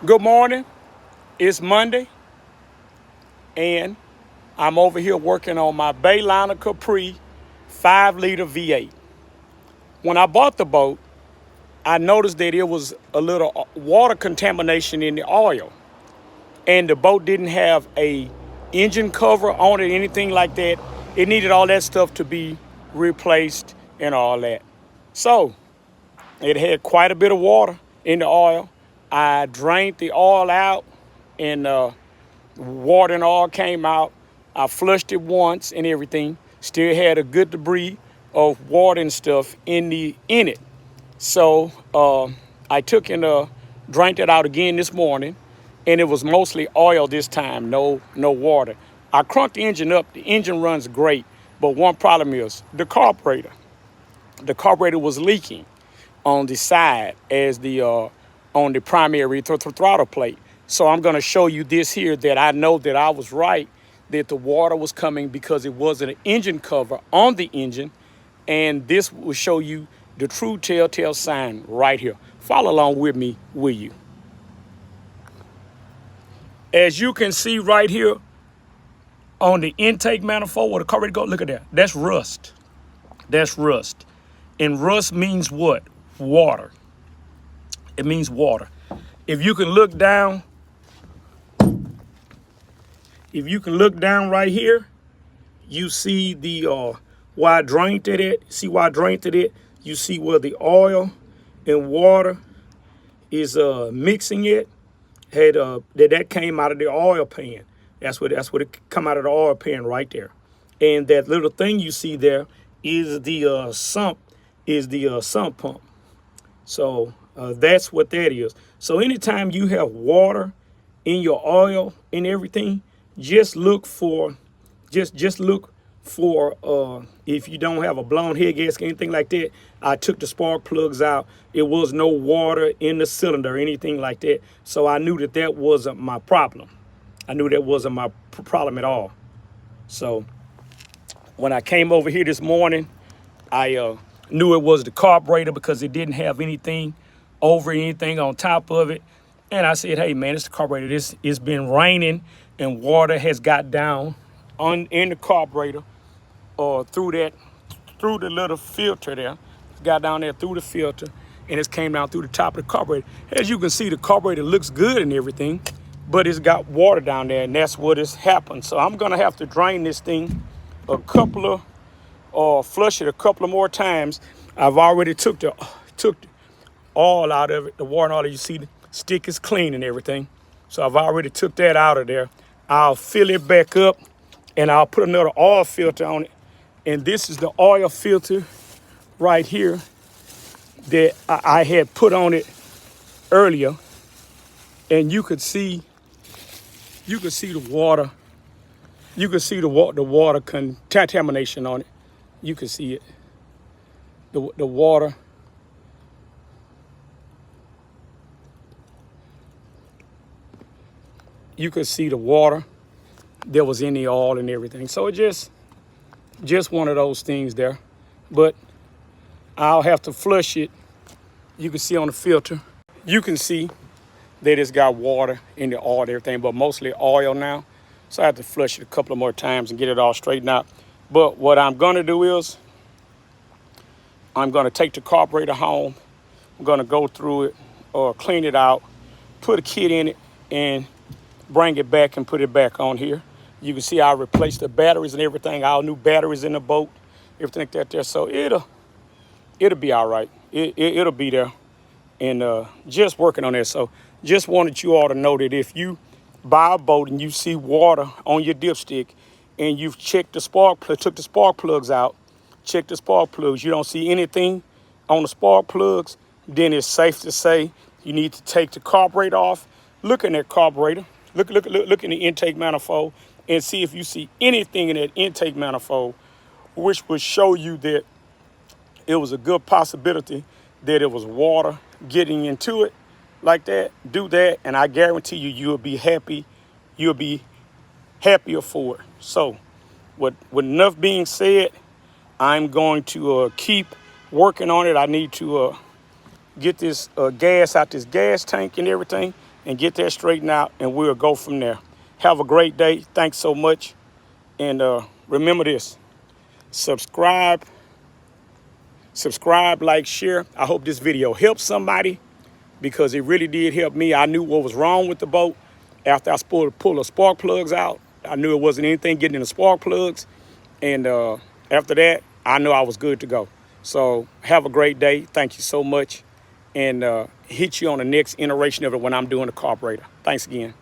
Good morning. It's Monday, and I'm over here working on my Bayliner Capri 5-liter V8. When I bought the boat, I noticed that it was a little water contamination in the oil, and the boat didn't have a engine cover on it, anything like that. It needed all that stuff to be replaced and all that. So it had quite a bit of water in the oil. I drained the oil out, and water and oil came out. I flushed it once and everything. Still had a good debris of water and stuff in it. So I took and drained it out again this morning, and it was mostly oil this time, no water. I cranked the engine up. The engine runs great, but one problem is the carburetor. The carburetor was leaking on the side as the on the primary throttle plate. So I'm going to show you this here that I know that I was right, that the water was coming because it wasn't an engine cover on the engine. And this will show you the true telltale sign right here. Follow along with me, will you? As you can see right here on the intake manifold where the carburetor goes, look at that. That's rust. That's rust. And rust means what? Water. It means water. If you can look down right here, you see the why I drained it. See why I drained it? You see where the oil and water is mixing it. Had that came out of the oil pan. That's what it come out of the oil pan right there. And that little thing you see there is the sump pump. So that's what that is. So anytime you have water in your oil and everything, just look for if you don't have a blown head gasket, anything like that. I took the spark plugs out. It was no water in the cylinder or anything like that. So I knew that wasn't my problem. I knew that wasn't my problem at all. So when I came over here this morning, I knew it was the carburetor because it didn't have anything on top of it. And I said, hey, man, it's the carburetor. It's been raining and water has got down in the carburetor through the little filter there. It got down there through the filter, and it came down through the top of the carburetor. As you can see, the carburetor looks good and everything, but it's got water down there, and that's what has happened. So I'm going to have to drain this thing flush it a couple of more times. I've already took the oil out of it, the water and all that. You see the stick is clean and everything. So I've already took that out of there. I'll fill it back up, and I'll put another oil filter on it. And this is the oil filter right here that I had put on it earlier. And you could see the water. You can see the water contamination on it. You can see it. The water. You could see the water that was in the oil and everything. So it just one of those things there. But I'll have to flush it. You can see on the filter. You can see that it's got water in the oil and everything, but mostly oil now. So I have to flush it a couple of more times and get it all straightened out. But what I'm going to do is I'm going to take the carburetor home. I'm going to go through it or clean it out, put a kit in it, and bring it back and put it back on here. You can see I replaced the batteries and everything, all new batteries in the boat, everything like that there. So it'll be all right. It'll be there. And just working on that. So just wanted you all to know that if you buy a boat and you see water on your dipstick and you've checked took the spark plugs out, check the spark plugs, you don't see anything on the spark plugs, then it's safe to say you need to take the carburetor off. Look in that carburetor. Look in the intake manifold and see if you see anything in that intake manifold which would show you that it was a good possibility that it was water getting into it like that. Do that, and I guarantee you'll be happy. You'll be happier for it. So with enough being said, I'm going to keep working on it. I need to get this gas out this gas tank and everything. and get that straightened out, and we'll go from there. Have a great day. Thanks so much. And remember this, subscribe, like, share. I hope this video helps somebody, because it really did help me. I knew what was wrong with the boat after I pulled the spark plugs out. I knew it wasn't anything getting in the spark plugs. And after that, I knew I was good to go. So have a great day. Thank you so much. And hit you on the next iteration of it when I'm doing the carburetor. Thanks again.